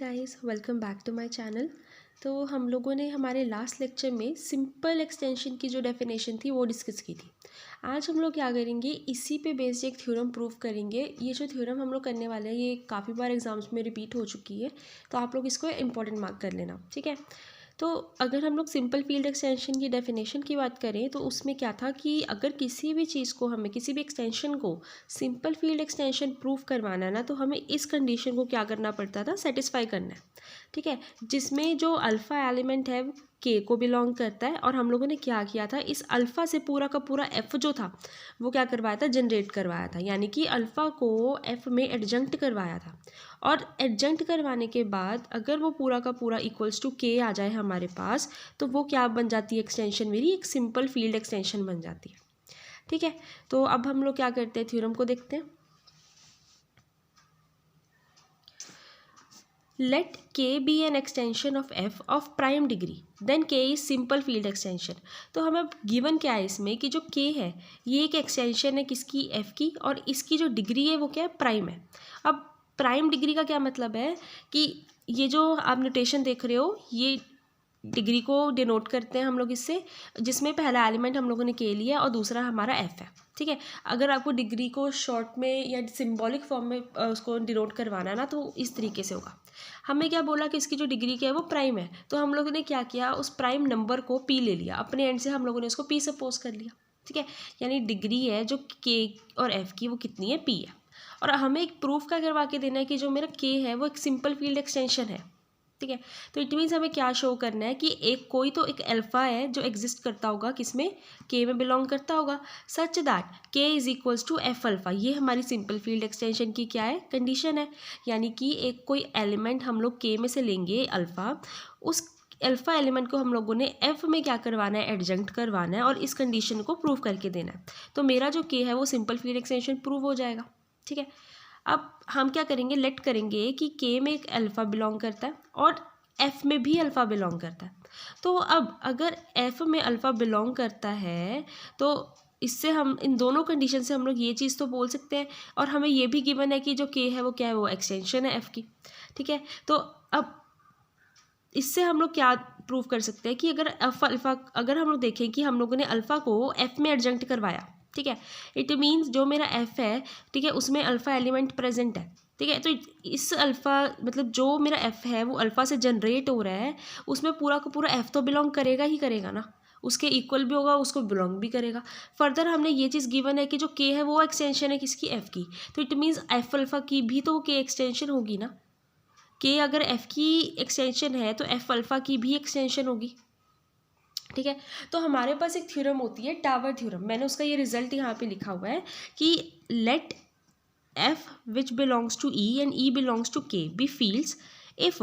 Guys, welcome back to my channel. तो हम लोगों ने हमारे लास्ट लेक्चर में सिंपल एक्सटेंशन की जो डेफिनेशन थी वो डिस्कस की थी। आज हम लोग क्या करेंगे, इसी पे बेस्ड एक थ्योरम प्रूव करेंगे। ये जो थ्योरम हम लोग करने वाले हैं ये काफ़ी बार एग्जाम्स में रिपीट हो चुकी है, तो आप लोग इसको इंपॉर्टेंट मार्क कर लेना, ठीक है। तो अगर हम लोग सिंपल फील्ड एक्सटेंशन की डेफिनेशन की बात करें तो उसमें क्या था कि अगर किसी भी चीज़ को हमें किसी भी एक्सटेंशन को सिंपल फील्ड एक्सटेंशन प्रूव करवाना है ना, तो हमें इस कंडीशन को क्या करना पड़ता था, सेटिस्फाई करना है, ठीक है। जिसमें जो अल्फ़ा एलिमेंट है वो के को बिलोंग करता है, और हम लोगों ने क्या किया था, इस अल्फ़ा से पूरा का पूरा एफ़ जो था वो क्या करवाया था, जनरेट करवाया था। यानी कि अल्फ़ा को एफ़ में एडजंक्ट करवाया था, और एडजंक्ट करवाने के बाद अगर वो पूरा का पूरा इक्वल्स टू के आ जाए हमारे पास, तो वो क्या बन जाती है, एक्सटेंशन मेरी एक सिंपल फील्ड एक्सटेंशन बन जाती है, ठीक है। तो अब हम लोग क्या करते हैं, थ्योरम को देखते हैं। Let K be an extension of F of prime degree, then K is simple field extension। तो हमें गिवन क्या है इसमें कि जो K है ये एक एक्सटेंशन है किसकी, F की, और इसकी जो डिग्री है वो क्या है, प्राइम है। अब प्राइम डिग्री का क्या मतलब है कि ये जो आप नोटेशन देख रहे हो ये डिग्री को डिनोट करते हैं हम लोग इससे, जिसमें पहला एलिमेंट हम लोगों ने के लिया और दूसरा हमारा एफ है, ठीक है। अगर आपको डिग्री को शॉर्ट में या सिंबॉलिक फॉर्म में उसको डिनोट करवाना है ना, तो इस तरीके से होगा। हमें क्या बोला कि इसकी जो डिग्री क्या है वो प्राइम है, तो हम लोगों ने क्या किया, उस प्राइम नंबर को पी ले लिया, अपने एंड से हम लोगों ने उसको पी सपोज कर लिया, ठीक है। यानी डिग्री है जो के और एफ की वो कितनी है, पी है। और हमें एक प्रूफ का करवा के देना है कि जो मेरा के है वो एक सिंपल फील्ड एक्सटेंशन है, ठीक है। तो इट मीन्स हमें क्या शो करना है कि एक कोई तो एक अल्फ़ा है जो एग्जिस्ट करता होगा, किसमें, के में बिलोंग करता होगा, such that k is equals to f alpha. ये हमारी सिंपल फील्ड एक्सटेंशन की क्या है, कंडीशन है। यानी कि एक कोई एलिमेंट हम लोग के में से लेंगे अल्फ़ा, उस अल्फ़ा एलिमेंट को हम लोगों ने एफ में क्या करवाना है, एडजंक्ट करवाना है, और इस कंडीशन को प्रूव करके देना है। तो मेरा जो के है वो सिंपल फील्ड एक्सटेंशन प्रूव हो जाएगा, ठीक है। अब हम क्या करेंगे, लेट करेंगे कि के में एक अल्फ़ा बिलोंग करता है और एफ़ में भी अल्फ़ा बिलोंग करता है। तो अब अगर एफ़ में अल्फ़ा बिलोंग करता है तो इससे हम इन दोनों कंडीशन से हम लोग ये चीज़ तो बोल सकते हैं, और हमें ये भी गिवन है कि जो के है वो क्या है, वो एक्सटेंशन है एफ़ की, ठीक है। तो अब इससे हम लोग क्या प्रूव कर सकते हैं कि अगर अल्फ़ा अगर हम लोग देखें कि हम लोगों ने अल्फ़ा को एफ़ में एडजंक्ट करवाया, ठीक है, इट मीन्स जो मेरा एफ है, ठीक है, उसमें अल्फ़ा एलिमेंट प्रेजेंट है, ठीक है। तो इस अल्फ़ा मतलब जो मेरा एफ है वो अल्फ़ा से जनरेट हो रहा है, उसमें पूरा का पूरा एफ तो बिलोंग करेगा ही करेगा ना, उसके इक्वल भी होगा, उसको बिलोंग भी करेगा। फर्दर हमने ये चीज़ गिवन है कि जो के है वो एक्सटेंशन है किसकी, एफ की, तो इट मीन्स एफ अल्फ़ा की भी तो के एक्सटेंशन होगी ना। के अगर एफ की एक्सटेंशन है तो एफ अल्फ़ा की भी एक्सटेंशन होगी, ठीक है। तो हमारे पास एक थ्योरम होती है टावर थ्योरम, मैंने उसका ये रिजल्ट यहाँ पे लिखा हुआ है कि let f which belongs to e and e belongs to k be fields if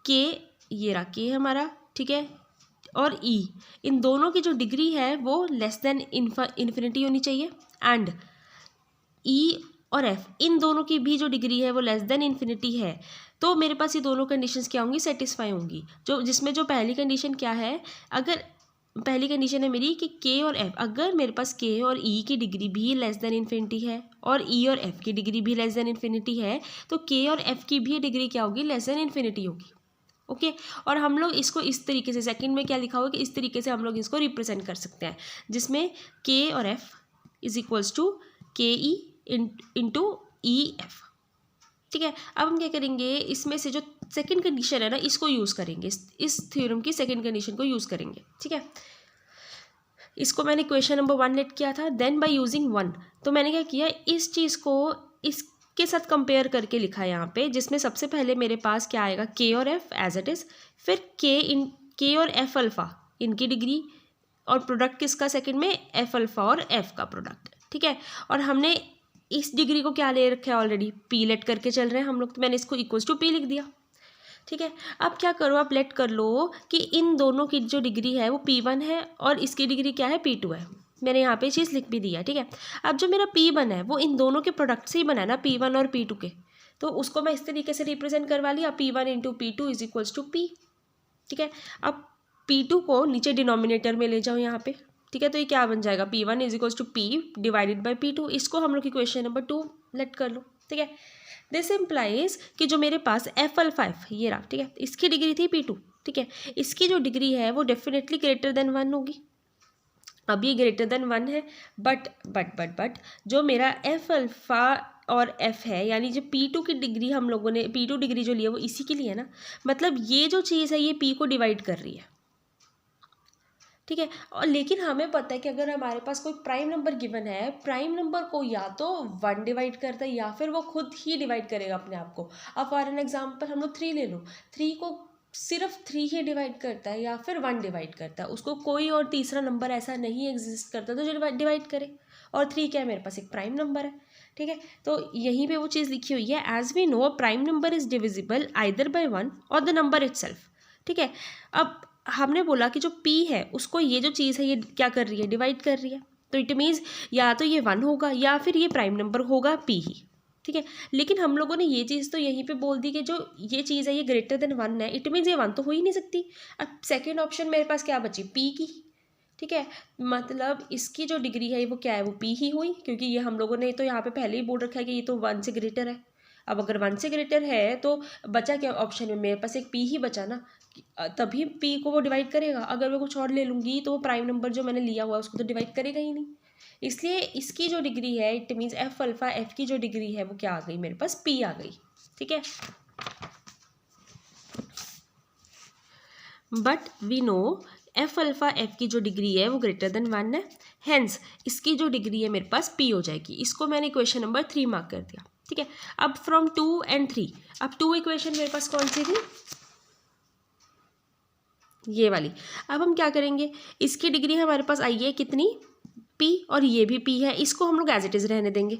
k, ये रहा के हमारा, ठीक है, और ई, इन दोनों की जो डिग्री है वो लेस देन इन्फिनिटी होनी चाहिए, एंड ई और एफ इन दोनों की भी जो डिग्री है वो लेस देन इन्फिनिटी है, तो मेरे पास ये दोनों कंडीशंस क्या होंगी, सेटिस्फाई होंगी। जिसमें जो पहली कंडीशन क्या है, अगर पहली कंडीशन है मेरी कि के और एफ, अगर मेरे पास के और ई की डिग्री भी लेस देन इन्फिनिटी है और ई और एफ की डिग्री भी लेस देन इन्फिनिटी है, तो के और एफ की भी डिग्री क्या होगी, लेस देन इन्फिनिटी होगी, ओके। और हम लोग इसको इस तरीके से, सेकंड में क्या लिखा हुआ है कि इस तरीके से हम लोग इसको रिप्रेजेंट कर सकते हैं, जिसमें के और एफ इज इक्वल्स टू के ई इंटू ई एफ, ठीक है। अब हम क्या करेंगे, इसमें से जो सेकंड कंडीशन है ना इसको यूज़ करेंगे, इस थ्योरम की सेकंड कंडीशन को यूज़ करेंगे, ठीक है। इसको मैंने क्वेश्चन नंबर 1 लेट किया था, देन बाय यूजिंग 1, तो मैंने क्या किया, इस चीज़ को इसके साथ कंपेयर करके लिखा है यहाँ पे, जिसमें सबसे पहले मेरे पास क्या आएगा, के और एफ एज इट इज़, फिर के और एफ अल्फ़ा इनकी डिग्री, और प्रोडक्ट किसका सेकंड में, एफ अल्फ़ा और एफ का प्रोडक्ट, ठीक है। और हमने इस डिग्री को क्या ले रखा है, ऑलरेडी पी लेट करके चल रहे हैं हम लोग, तो मैंने इसको इक्वल्स टू पी लिख दिया, ठीक है। अब क्या करो, आप लेट कर लो कि इन दोनों की जो डिग्री है वो P1 है और इसकी डिग्री क्या है, P2 है। मैंने यहाँ पे चीज़ लिख भी दिया, ठीक है। अब जो मेरा P1 है वो इन दोनों के प्रोडक्ट से ही बना है ना, P1 और P2 के, तो उसको मैं इस तरीके से रिप्रेजेंट करवा लिया, P1 into P2 is equals to P, ठीक है। अब P2 को नीचे डिनोमिनेटर में ले जाओ यहाँ पे, ठीक है, तो ये क्या बन जाएगा, P1 is equals to P divided by P2। इसको हम लोग की क्वेश्चन नंबर 2 लेट कर लो, ठीक है। दिस इम्प्लाइज कि जो मेरे पास एफ अल्फा एफ ये रहा, ठीक है, इसकी डिग्री थी P2, ठीक है, इसकी जो डिग्री है वो डेफिनेटली ग्रेटर देन 1 होगी। अब ये ग्रेटर देन 1 है, बट जो मेरा एफ अल्फा और एफ है, यानी जो P2 की डिग्री हम लोगों ने P2 डिग्री जो ली है वो इसी के लिए है ना, मतलब ये जो चीज़ है ये P को डिवाइड कर रही है, ठीक है। और लेकिन हमें पता है कि अगर हमारे पास कोई प्राइम नंबर गिवन है, प्राइम नंबर को या तो 1 डिवाइड करता है या फिर वो खुद ही डिवाइड करेगा अपने आप को। अब फॉर एन एग्जाम्पल हम लोग 3 ले लो, 3 को सिर्फ 3 ही डिवाइड करता है या फिर 1 डिवाइड करता है, उसको कोई और तीसरा नंबर ऐसा नहीं एग्जिस्ट करता तो जो डिवाइड करे। और 3 क्या है, मेरे पास एक प्राइम नंबर है, ठीक है। तो यहीं पे वो चीज़ लिखी हुई है, as we know prime number is divisible either by 1 और द नंबर इटसेल्फ, ठीक है। अब हमने बोला कि जो P है उसको ये जो चीज़ है ये क्या कर रही है, डिवाइड कर रही है, तो इट मीन्स या तो ये 1 होगा या फिर ये प्राइम नंबर होगा P ही, ठीक है। लेकिन हम लोगों ने ये चीज़ तो यहीं पे बोल दी कि जो ये चीज़ है ये ग्रेटर देन 1 है, इट मीन्स ये 1 तो हो ही नहीं सकती। अब सेकेंड ऑप्शन मेरे पास क्या बची, P की, ठीक है, मतलब इसकी जो डिग्री है वो क्या है, वो P ही हुई, क्योंकि ये हम लोगों ने तो यहाँ पे पहले ही बोल रखा है कि ये तो 1 से ग्रेटर है। अब अगर 1 से ग्रेटर है तो बचा क्या ऑप्शन में, मेरे पास एक P ही बचा ना, तभी P को वो डिवाइड करेगा। अगर मैं कुछ और ले लूँगी तो वो प्राइम नंबर जो मैंने लिया हुआ है उसको तो डिवाइड करेगा ही नहीं। इसलिए इसकी जो डिग्री है, it means F alpha f की जो डिग्री है वो क्या आ गई, मेरे पास P आ गई, ठीक है। But we know f alpha f की जो डिग्री है वो ग्रेटर देन 1 है, हेंस इसकी जो डिग्री है मेरे पास P हो जाएगी। इसको मैंने इक्वेशन नंबर 3 मार्क कर दिया, ठीक है। अब फ्रॉम 2 and 3, अब 2 इक्वेशन मेरे पास कौन सी थी, ये वाली। अब हम क्या करेंगे, इसकी डिग्री हमारे पास आई है कितनी, P, और ये भी P है, इसको हम लोग एज इट इज़ रहने देंगे,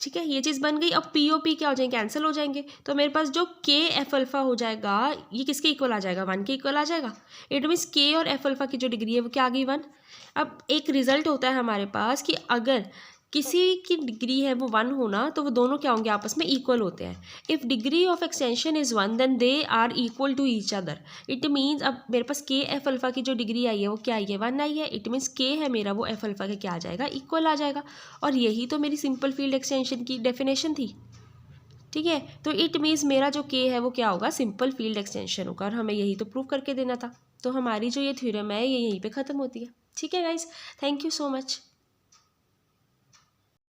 ठीक है। ये चीज़ बन गई। अब P और P क्या हो जाएंगे, कैंसिल हो जाएंगे, तो मेरे पास जो K एफ अल्फ़ा हो जाएगा ये किसके इक्वल आ जाएगा, 1 के इक्वल आ जाएगा। इट मीन्स K और एफ अल्फ़ा की जो डिग्री है वो क्या आ गई, 1। अब एक रिजल्ट होता है हमारे पास कि अगर किसी की डिग्री है वो 1 होना तो वो दोनों क्या होंगे, आपस में इक्वल होते हैं। If degree of extension is 1 then they are equal to each other. It means अब मेरे पास K एफ अल्फ़ा की जो डिग्री आई है वो क्या आई है, 1 आई है। इट मीन्स K है मेरा वो एफ अल्फ़ा के क्या आ जाएगा, इक्वल आ जाएगा। और यही तो मेरी सिंपल फील्ड एक्सटेंशन की डेफिनेशन थी, ठीक है। तो इट मीन्स मेरा जो K है वो क्या होगा, सिंपल फील्ड एक्सटेंशन होगा, और हमें यही तो प्रूव करके देना था। तो हमारी जो ये थ्योरम है ये यहीं पे ख़त्म होती है, ठीक है guys. Thank you so much.